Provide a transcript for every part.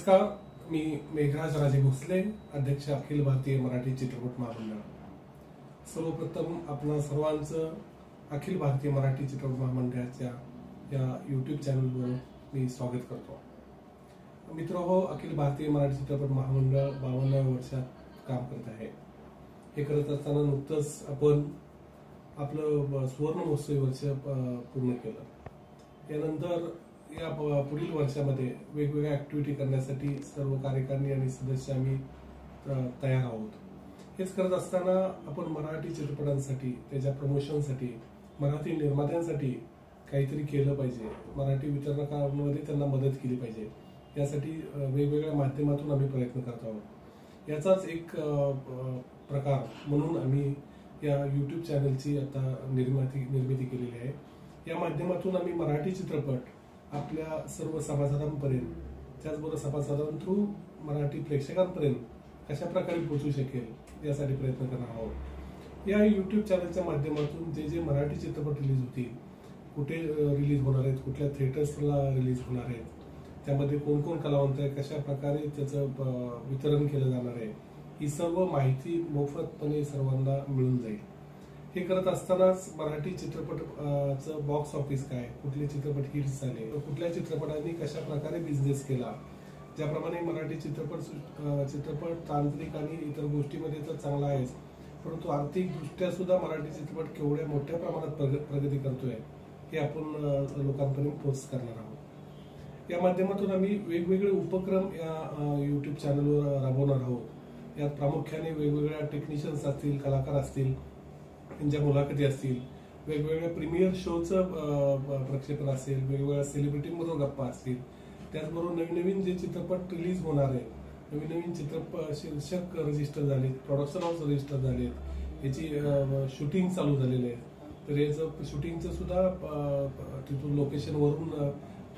नमस्कार, मी मेघराज राजे भोसले, अध्यक्ष अखिल भारतीय मराठी चित्रपट महामंडळ। सर्वप्रथम आपणा सर्वांचं अखिल भारतीय मराठी चित्रपट महामंडळाच्या या यूट्यूब चॅनलवर मी स्वागत करतो। मित्रहो, अखिल भारतीय मराठी चित्रपट महामंडळ 52व्या वर्षात काम करत आहे। हे करत असताना नुकतंच आपण आपलं सुवर्ण महोत्सवी वर्ष पूर्ण केलं। यानंतर या पुढील वर्षामध्ये वेगवेगळ्या ऍक्टिव्हिटी करण्यासाठी सर्व कार्यकारिणी आणि सदस्य आम्ही तयार आहोत। हेच करत असताना आपण मराठी चित्रपटांसाठी, त्याच्या प्रमोशनसाठी, मराठी निर्मात्यांसाठी काहीतरी केलं पाहिजे, मराठी वितरकांमध्ये त्यांना मदत केली पाहिजे, यासाठी वेगवेगळ्या माध्यमातून आम्ही प्रयत्न करत आहोत। याचाच एक प्रकार म्हणून आम्ही या यूट्यूब चॅनलची आता निर्मिती केलेली आहे। या माध्यमातून आम्ही मराठी चित्रपट आपल्या सर्व सभासदांपर्यंत, त्याचबरोबर सभासदां थ्रू मराठी प्रेक्षकांपर्यंत कशा प्रकारे पोहोचू शकेल यासाठी प्रयत्न करणार आहोत। या यूट्यूब चॅनलच्या माध्यमातून जे मराठी चित्रपट रिलीज होतील, कुठे रिलीज होणार आहेत, कुठल्या थिएटर्सला रिलीज होणार आहेत, त्यामध्ये कोण कोण कलावंत आहे, कशा प्रकारे त्याचं वितरण केलं जाणार आहे, ही सर्व माहिती मोफतपणे सर्वांना मिळून जाईल। हे करत असतानाच मराठी चित्रपटचं बॉक्स ऑफिस काय, कुठले चित्रपट हिट्स झाले, कुठल्या चित्रपटांनी कशा प्रकारे बिझनेस केला, ज्याप्रमाणे मराठी चित्रपट तांत्रिक आणि इतर गोष्टीमध्ये तर चांगला आहेच, परंतु आर्थिक दृष्ट्या सुद्धा मराठी चित्रपट केवढ्या मोठ्या प्रमाणात प्रगती करतोय हे आपण लोकांपर्यंत पोस्ट करणार आहोत। या माध्यमातून आम्ही वेगवेगळे उपक्रम या यूट्यूब चॅनलवर राबवणार आहोत। यात प्रामुख्याने वेगवेगळ्या टेक्निशियन्स असतील, कलाकार असतील, त्यांच्या मुलाखती असतील, वेगवेगळ्या प्रीमियर शोचं प्रक्षेपण असेल, वेगवेगळ्या सेलिब्रिटींबरोबर गप्पा असतील, त्याचबरोबर नवीन नवीन जे चित्रपट रिलीज होणार आहेत, नवीन नवीन चित्रपट शीर्षक रजिस्टर झाले, प्रोडक्शन हाऊस रजिस्टर झाले, याची शूटिंग चालू झालेली आहे। तर याचं शूटिंगचं सुद्धा तिथून लोकेशनवरून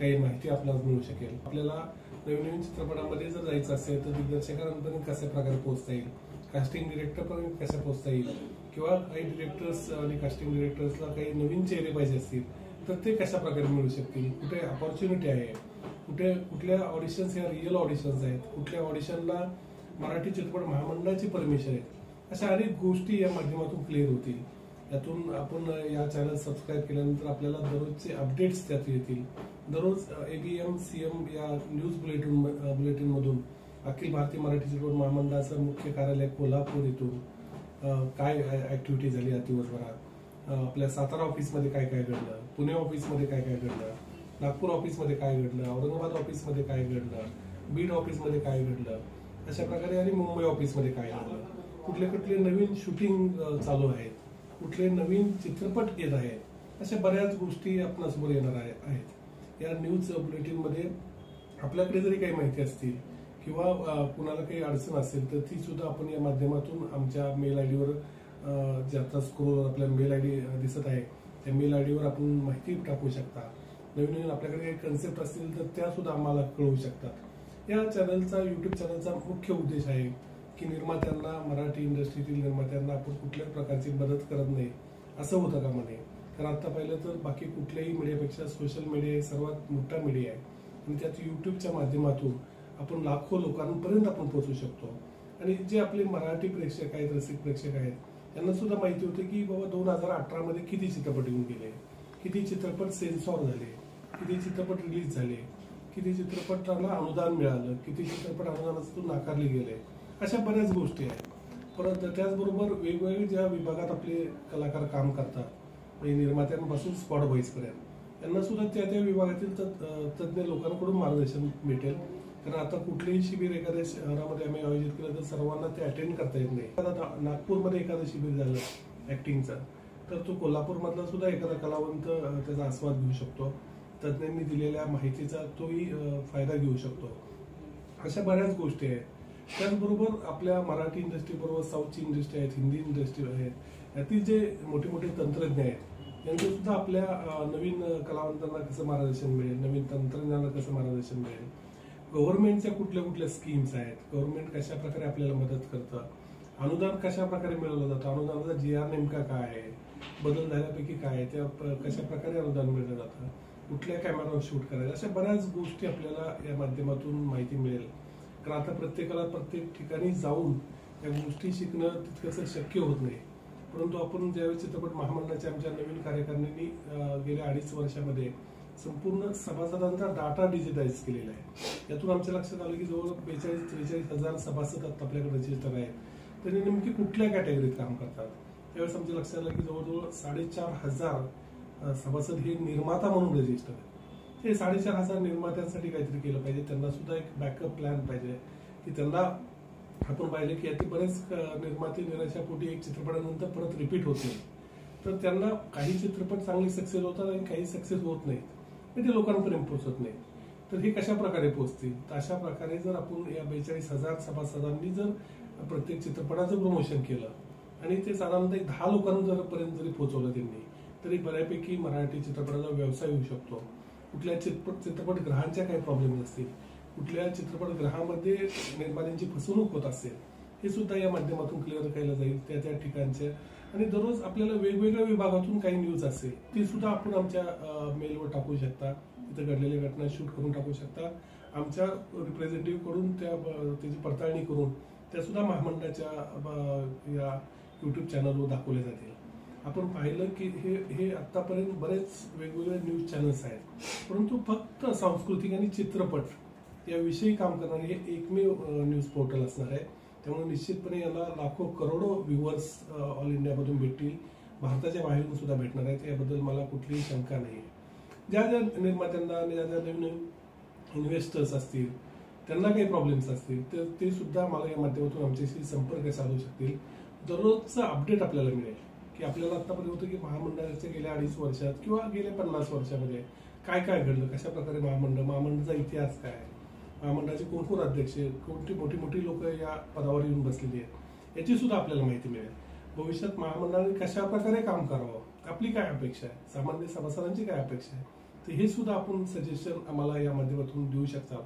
काही माहिती आपल्याला मिळू शकेल। आपल्याला नवीन नवीन चित्रपटांमध्ये जर जायचं असेल तर दिग्दर्शकांपर्यंत कशा प्रकारे पोहोचता येईल, कास्टिंग डिरेक्टरपर्यंत कशा पोहोचता येईल, किंवा काही डिरेक्टर्स आणि कास्टिंग डिरेक्टर्सला काही नवीन चेहरे पाहिजे असतील तर ते कशा प्रकारे मिळू शकतील, कुठे अपॉर्च्युनिटी आहे, कुठल्या ऑडिशन्स या रिअल ऑडिशन्स आहेत, कुठल्या ऑडिशनला मराठी चित्रपट महामंडळाची परमिशन आहे, अशा अनेक गोष्टी या माध्यमातून क्लिअर होतील। यातून आपण या चॅनल सबस्क्राईब केल्यानंतर आपल्याला दररोजचे अपडेट्स त्यात येतील। दररोज ABM CM या न्यूज बुलेटिन मधून अखिल भारतीय मराठी चित्रपट महामंडळाचं मुख्य कार्यालय कोल्हापूर येथून काय ऍक्टिव्हिटी झाली या दिवसभरात, आपल्या सातारा ऑफिसमध्ये काय काय घडलं, पुणे ऑफिसमध्ये काय काय घडलं, नागपूर ऑफिसमध्ये काय घडलं, औरंगाबाद ऑफिसमध्ये काय घडलं, बीड ऑफिसमध्ये काय घडलं, अशा प्रकारे आणि मुंबई ऑफिसमध्ये काय घडलं, कुठले कुठले नवीन शूटिंग चालू आहेत, कुठले नवीन चित्रपट येत आहेत, अशा बऱ्याच गोष्टी आपणासमोर येणार आहेत। या न्यूज बुलेटिन मध्ये आपल्याकडे जरी काही माहिती असतील किंवा कुणाला काही अडचण असेल तर ती सुद्धा आपण या माध्यमातून आमच्या मेल आयडीवर, जे आता स्क्रोलवर आपल्या मेल आयडी दिसत आहे त्या मेल आयडीवर आपण माहिती टाकू शकता। नवीन नवीन आपल्याकडे काही कन्सेप्ट असतील तर त्या सुद्धा आम्हाला कळवू शकतात। या चॅनलचा, यूट्यूब चॅनलचा मुख्य उद्देश आहे की निर्मात्यांना, मराठी इंडस्ट्रीतील निर्मात्यांना आपण कुठल्याच प्रकारची मदत करत नाही असं होतं का म्हणे। कारण आता पाहिलं तर बाकी कुठल्याही मीडियापेक्षा सोशल मीडिया सर्वात मोठा मीडिया आहे आणि त्यात यूट्यूबच्या माध्यमातून आपण लाखो लोकांपर्यंत आपण पोहोचू शकतो। आणि जे आपले मराठी प्रेक्षक आहेत, रसिक प्रेक्षक आहेत, त्यांना सुद्धा माहिती होते की बाबा 2018 मध्ये किती चित्रपट येऊन गेले, किती चित्रपट सेन्सॉर झाले, किती चित्रपट रिलीज झाले, किती चित्रपटाला अनुदान मिळालं, किती चित्रपट अनुदानातून नाकारले गेले, अशा बऱ्याच गोष्टी आहेत। परत त्याचबरोबर वेगवेगळे ज्या विभागात आपले कलाकार काम करतात, निर्मात्यांपासून स्पॉट बॉईज पर्यंत, त्यांना सुद्धा त्या त्या विभागातील तज्ञ लोकांकडून मार्गदर्शन मिळेल। कारण आता कुठलेही शिबिर एखाद्या शहरामध्ये आम्ही आयोजित केलं तर सर्वांना ते अटेंड करता येत नाही। आता नागपूरमध्ये एखादं शिबिर झालं ऍक्टिंगचं तर तो कोल्हापूरमधला सुद्धा एखादा कलावंत त्याचा आस्वाद घेऊ शकतो, तज्ञांनी दिलेल्या माहितीचा तोही फायदा घेऊ शकतो। अशा बऱ्याच गोष्टी आहेत। त्याचबरोबर आपल्या मराठी इंडस्ट्री बरोबर साऊथची इंडस्ट्री आहेत, हिंदी इंडस्ट्री आहे, यातील जे मोठे मोठे तंत्रज्ञ आहेत यांचं सुद्धा आपल्या नवीन कलावंतांना कसं मार्गदर्शन मिळेल, नवीन तंत्रज्ञांना कसं मार्गदर्शन मिळेल, गव्हर्नमेंटच्या कुठल्या कुठल्या स्कीम्स आहेत, गव्हर्नमेंट कशा प्रकारे आपल्याला मदत करतं, अनुदान कशा प्रकारे मिळवलं जातं, अनुदानाचा GR नेमका काय आहे, बदल झाल्यापैकी काय आहे, त्या कशा प्रकारे अनुदान मिळलं जातं, कुठल्या कॅमेरावर शूट करायचं, अशा बऱ्याच गोष्टी आपल्याला या माध्यमातून माहिती मिळेल. कारण आता प्रत्येकाला प्रत्येक ठिकाणी जाऊन या गोष्टी शिकणं तितकंसं शक्य होत नाही. परंतु आपण ज्यावेळी चित्रपट महामंडळाच्या आमच्या नवीन कार्यकारिणींनी गेल्या 2.5 वर्षामध्ये संपूर्ण सभासदांचा डाटा डिजिटाईज केलेला आहे. यातून आमच्या लक्षात आलं की जवळ 42-43 हजार सभासद आपल्याकडे रजिस्टर आहेत. त्यांनी नेमकी कुठल्या कॅटेगरीत काम करतात. त्यावेळेस आमच्या लक्षात आलं की जवळजवळ 4,500 सभासद हे निर्माता म्हणून रजिस्टर आहेत. हे 4,500 निर्मात्यांसाठी काहीतरी केलं पाहिजे. त्यांना सुद्धा एक बॅकअप प्लॅन पाहिजे की त्यांना आपण पाहिलं की याची बरेच निर्माते निराशापोटी एक चित्रपटानंतर परत रिपीट होत नाही. तर त्यांना काही चित्रपट चांगले सक्सेस होतात आणि काही सक्सेस होत नाहीत, ते लोकांपर्यंत पोहोचत नाही. तर हे कशा प्रकारे पोहोचतील. तर अशा प्रकारे जर आपण या 42,000 सभासदांनी जर प्रत्येक चित्रपटाचं प्रमोशन केलं आणि ते साधारणतः 10 लोकांपर्यंत जरी पोहोचवलं त्यांनी, तरी बऱ्यापैकी मराठी चित्रपटाचा व्यवसाय होऊ शकतो. कुठल्या चित्रपटगृहांच्या काही प्रॉब्लेम असतील, कुठल्या चित्रपटगृहामध्ये निर्मात्यांची फसवणूक होत असेल, हे सुद्धा या माध्यमातून क्लिअर केलं जाईल त्या ठिकाणच्या. आणि दररोज आपल्याला वेगवेगळ्या विभागातून काही न्यूज असेल ती सुद्धा आपण आमच्या मेलवर टाकू शकता. तिथे घडलेल्या घटना शूट करून टाकू शकता. आमच्या रिप्रेझेंटेटिव्ह कडून त्याची पडताळणी करून त्या सुद्धा महामंडळाच्या या युट्यूब चॅनलवर दाखवल्या जातील. आपण पाहिलं की हे आतापर्यंत बरेच वेगवेगळे न्यूज चॅनल्स आहेत, परंतु फक्त सांस्कृतिक आणि चित्रपट याविषयी काम करणारे हे एकमेव न्यूज पोर्टल असणार आहे. त्यामुळे निश्चितपणे याला लाखो करोडो व्ह्युअर्स ऑल इंडियामधून भेटतील, भारताच्या बाहेरून सुद्धा भेटणार आहेत. याबद्दल मला कुठलीही शंका नाही. ज्या निर्मात्यांना आणि ज्या नवीन इन्व्हेस्टर्स असतील त्यांना काही प्रॉब्लेम्स असतील तर ते सुद्धा मला या माध्यमातून आमच्याशी संपर्क साधू शकतील. दररोजचं अपडेट आपल्याला मिळेल की आपल्याला आतापर्यंत होतं की महामंडळाच्या गेल्या 2.5 वर्षात किंवा गेल्या 50 वर्षामध्ये काय काय घडलं, कशा प्रकारे महामंडळाचा इतिहास काय, महामंडळाचे कोण अध्यक्ष, कोणती मोठी मोठी लोक या पदावर येऊन बसलेली आहेत, याची सुद्धा आपल्याला माहिती मिळेल. भविष्यात महामंडळाने कशा प्रकारे काम करावं, आपली काय अपेक्षा आहे, सामान्य सभासदांची काय अपेक्षा आहे, तर हे सुद्धा आपण सजेशन आम्हाला या माध्यमातून देऊ शकतात.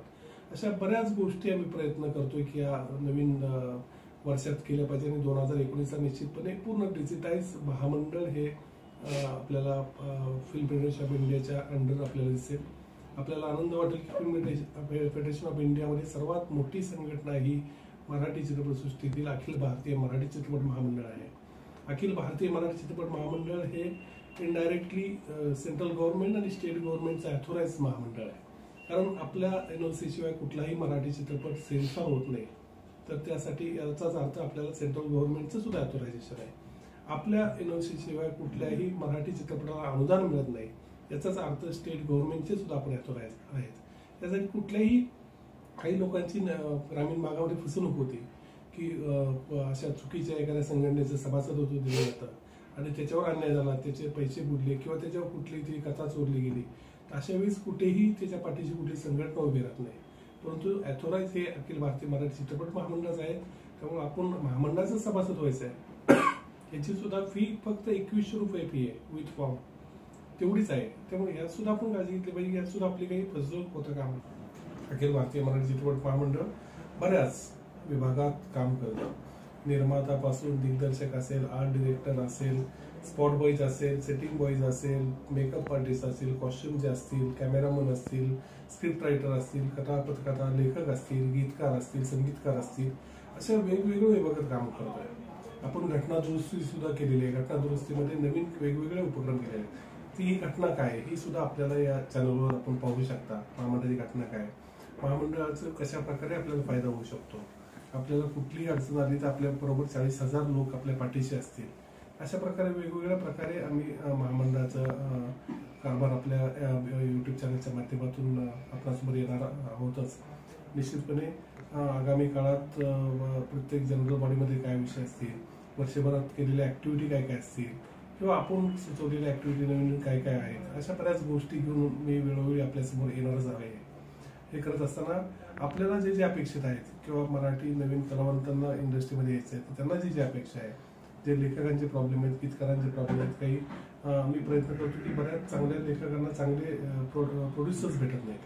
अशा बऱ्याच गोष्टी आम्ही प्रयत्न करतोय की या नवीन वर्षात केल्या पाहिजे. आणि 2019 निश्चितपणे पूर्ण डिजिटाईज महामंडळ हे आपल्याला फिल्म फेडरेशन ऑफ इंडियाच्या अंडर आपल्याला दिसेल. आपल्याला आनंद वाटेल की फिल्म फेडरेशन ऑफ इंडियामध्ये सर्वात मोठी संघटना ही मराठी चित्रपटसृष्टीतील अखिल भारतीय मराठी चित्रपट महामंडळ आहे. अखिल भारतीय मराठी चित्रपट महामंडळ हे इनडायरेक्टली सेंट्रल गव्हर्नमेंट आणि स्टेट गव्हर्नमेंटचं ऑथोराइज महामंडळ आहे. कारण आपल्या NOC शिवाय कुठलाही मराठी चित्रपट सेन्सॉर होत नाही. तर त्यासाठी याचाच अर्थ आपल्याला सेंट्रल गव्हर्नमेंटचं सुद्धा ऑथोरायझेशन आहे. आपल्या NOC शिवाय कुठल्याही मराठी चित्रपटाला अनुदान मिळत नाही, याचाच अर्थ स्टेट गव्हर्नमेंटचे सुद्धा आपण ऑथोराइज आहेत. त्यासाठी कुठल्याही काही लोकांची ग्रामीण भागामध्ये फसवणूक होती की अशा चुकीच्या एखाद्या संघटनेचं सभासद होतो दिलं जातं आणि त्याच्यावर अन्याय झाला, त्याचे पैसे बुडले किंवा त्याच्यावर कुठली ती कथा चोरली गेली, तर अशा वेळेस कुठेही त्याच्या पाठीशी कुठली संघटना उभी राहत नाही. परंतु ऑथोराइज हे अखिल भारतीय मराठी चित्रपट महामंडळच आहे. त्यामुळे आपण महामंडळाचं सभासद व्हायचं आहे. याची सुद्धा फी फक्त 2100 रुपये फी आहे विथ फॉर्म, तेवढीच आहे. त्यामुळे यात सुद्धा आपण काळजी घेतली पाहिजे. यात सुद्धा आपली काही फसवणूक होतं का. अखिल भारतीय मराठी चित्रपट महामंडळ बऱ्याच विभागात काम करतं. निर्मातापासून दिग्दर्शक असेल, आर्ट डिरेक्टर असेल, स्पॉट बॉईज असेल, सेटिंग बॉईज असेल, मेकअप आर्टिस्ट असतील, कॉस्ट्युम्स असतील, कॅमेरामन असतील, स्क्रिप्ट रायटर असतील, कथा लेखक असतील, गीतकार असतील, संगीतकार असतील, अशा वेगवेगळ्या विभागात काम करतोय. आपण घटना दुरुस्ती सुद्धा केलेली आहे. घटना दुरुस्तीमध्ये नवीन वेगवेगळे उपक्रम केले आहेत. ती घटना काय ही सुद्धा आपल्याला या चॅनलवर आपण पाहू शकता. महामंडळाची घटना काय, महामंडळाचं कशा प्रकारे आपल्याला फायदा होऊ शकतो, आपल्याला कुठलीही अडचण आली तर आपल्या बरोबर 40,000 लोक आपल्या पाठीशी असतील. अशा प्रकारे वेगवेगळ्या प्रकारे आम्ही महामंडळाचा कारभार आपल्या युट्यूब चॅनलच्या माध्यमातून आपल्यासमोर येणार आहोतच. निश्चितपणे आगामी काळात प्रत्येक जनरल बॉडीमध्ये काय विषय असतील, वर्षभरात केलेल्या ऍक्टिव्हिटी काय काय असतील किंवा आपण सुचवलेल्या ऍक्टिव्हिटी नवीन काय काय आहेत, अशा बऱ्याच गोष्टी घेऊन मी वेळोवेळी आपल्यासमोर येणारच आहे. हे करत असताना आपल्याला जे अपेक्षित आहेत किंवा मराठी नवीन कलावंतांना इंडस्ट्रीमध्ये यायचं आहे, त्यांना जी अपेक्षा आहे, जे लेखकांचे प्रॉब्लेम आहेत, गीतकारांचे प्रॉब्लेम आहेत, काही आम्ही प्रयत्न करतो की बऱ्याच चांगल्या लेखकांना चांगले प्रोड्युसर्स भेटत नाहीत,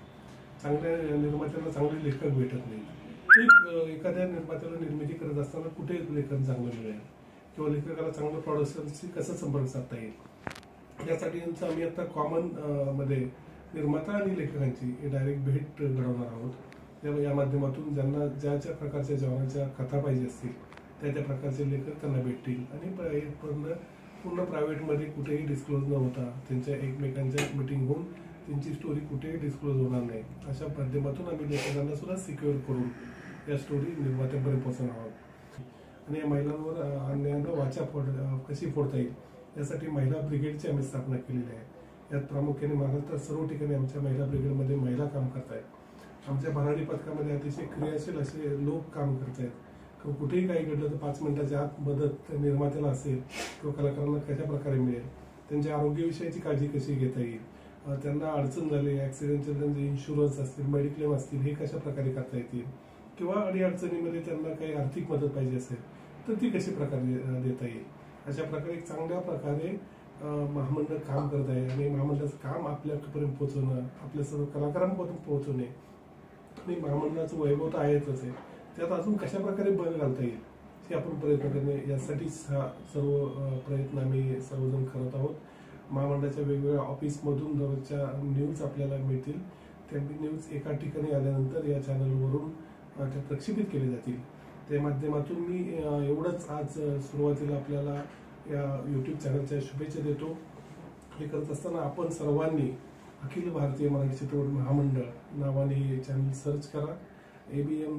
चांगल्या निर्मात्यांना चांगले लेखक भेटत नाहीत. एखाद्या निर्मात्याला निर्मिती करत असताना कुठे लेखन चांगलं मिळेल किंवा लेखकाला चांगलं प्रोड्युसरशी कसं संपर्क साधता येईल, यासाठी आम्ही आता कॉमन मध्ये निर्माता आणि लेखकांची डायरेक्ट भेट घडवणार आहोत। या माध्यमातून ज्यांना ज्या ज्या प्रकारच्या जेवणाच्या कथा पाहिजे असतील त्या प्रकारचे लेखक त्यांना भेटतील आणि पूर्ण प्रायव्हेटमध्ये कुठेही डिस्क्लोज न होता त्यांच्या एकमेकांच्या मीटिंग होऊन त्यांची स्टोरी कुठेही डिस्क्लोज होणार नाही अशा माध्यमातून आम्ही लेखकांना सुद्धा सिक्युअर करून या स्टोरी निर्मात्यांपर्यंत पोहोचणार आहोत। आणि या महिलांवर अन्यायानं वाचा कशी फोडता येईल यासाठी महिला ब्रिगेडची आम्ही स्थापना केलेली आहे। यात प्रामुख्याने महाराष्ट्रात सर्व ठिकाणी आमच्या महिला ब्रिगेडमध्ये महिला काम करत आहेत। आमच्या भरारी पथकामध्ये अतिशय क्रियाशील असे लोक काम करत आहेत। कुठेही काही घडलं तर 5 मिनिटाच्या आत मदत निर्मात्याला असेल किंवा कलाकारांना कशा प्रकारे मिळेल, त्यांच्या आरोग्याविषयीची काळजी कशी घेता येईल, त्यांना अडचण झाली ॲक्सिडेंटचे त्यांचे इन्शुरन्स असतील मेडिक्लेम असतील हे कशा प्रकारे करता येतील किंवा अडचणीमध्ये त्यांना काही आर्थिक मदत पाहिजे असेल तर ती कशी प्रकारे देता येईल अशा प्रकारे एक चांगल्या प्रकारे महामंडळ काम करत आहे। आणि महामंडळाचं काम आपल्यापर्यंत पोहोचवणं, आपल्या सर्व कलाकारांपर्यंत पोहोचवणे आणि महामंडळाचं वैभव तर आहेच आहे, त्यात अजून कशा प्रकारे बल घालता येईल हे आपण प्रयत्न करणे यासाठीच हा सर्व प्रयत्न आम्ही सर्वजण करत आहोत। महामंडळाच्या वेगवेगळ्या ऑफिसमधून दररोजच्या न्यूज आपल्याला मिळतील। त्या न्यूज एका ठिकाणी आल्यानंतर या चॅनलवरून त्या प्रक्षेपित केले जातील। त्या माध्यमातून मी एवढंच आज सुरुवातीला आपल्याला या यूट्यूब चॅनलच्या शुभेच्छा देतो। हे करत असताना आपण सर्वांनी अखिल भारतीय मराठी चित्रपट महामंडळ नावाने चॅनल सर्च करा। ABM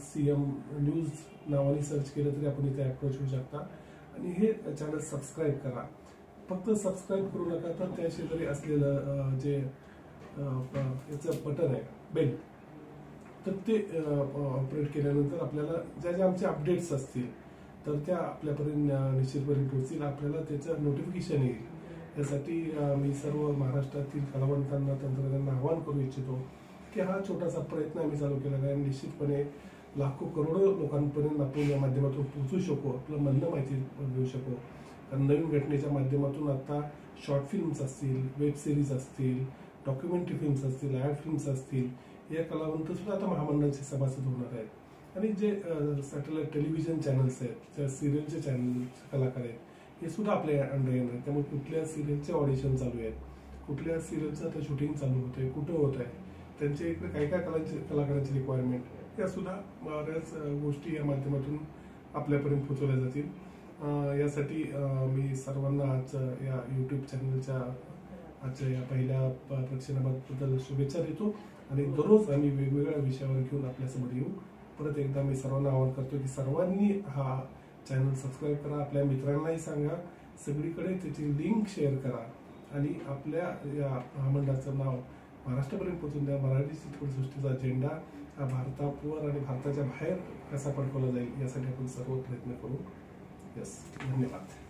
CM न्यूज नावाने सर्च केलं तरी आपण इथे अप्रोच होऊ शकता आणि हे चॅनल सबस्क्राईब करा। फक्त सबस्क्राईब करू नका तर त्या शेजारी असलेलं जे याचं बटन आहे बेल तर ते ऑपरेट केल्यानंतर आपल्याला ज्या आमचे अपडेट्स असतील तर त्या आपल्यापर्यंत निश्चितपणे पोहोचतील, आपल्याला त्याचं नोटिफिकेशन येईल। यासाठी मी सर्व महाराष्ट्रातील कलावंतांना तंत्रज्ञांना आवाहन करू इच्छितो की हा छोटासा प्रयत्न आम्ही चालू केलेला आहे। निश्चितपणे लाखो करोडो लोकांपर्यंत आपण या माध्यमातून पोहोचू शकू, आपलं म्हणणं माहिती देऊ शकू। कारण नवीन घटनेच्या माध्यमातून आता शॉर्ट फिल्म्स असतील, वेब सिरीज असतील, डॉक्युमेंटरी फिल्म्स असतील, ॲड फिल्म्स असतील, या कलावंत सुद्धा आता महामंडळाचे सभासद होणार आहेत। आणि जे सॅटेलाइट टेलिव्हिजन चॅनल्स आहेत, ज्या सिरियलचे चॅनल कलाकार आहेत हे सुद्धा आपल्या अंडर येणार आहेत। त्यामुळे कुठल्या सिरियलचे ऑडिशन चालू आहेत, कुठल्या सिरियलचं आता शूटिंग चालू होतंय, कुठं होत आहे, त्यांच्या इकडे काय कलाकारांची रिक्वायरमेंट या सुद्धा बऱ्याच गोष्टी या माध्यमातून आपल्यापर्यंत पोहोचवल्या जातील। यासाठी मी सर्वांना आज या यूट्यूब चॅनलच्या आजच्या या पहिल्या प्रक्षेपणाबद्दल शुभेच्छा देतो आणि दररोज आम्ही वेगवेगळ्या विषयावर घेऊन आपल्यासमोर येऊ। परत एकदा मी सर्वांना आवाहन करतो की सर्वांनी हा चॅनल सबस्क्राईब करा, आपल्या मित्रांनाही सांगा, सगळीकडे त्याची लिंक शेअर करा आणि आपल्या या महामंडळाचं नाव महाराष्ट्रापर्यंत पोहोचून द्या। मराठी चित्रपटसृष्टीचा झेंडा हा भारतावर आणि भारताच्या बाहेर कसा फडकवला जाईल यासाठी आपण सर्व प्रयत्न करू। यस, धन्यवाद।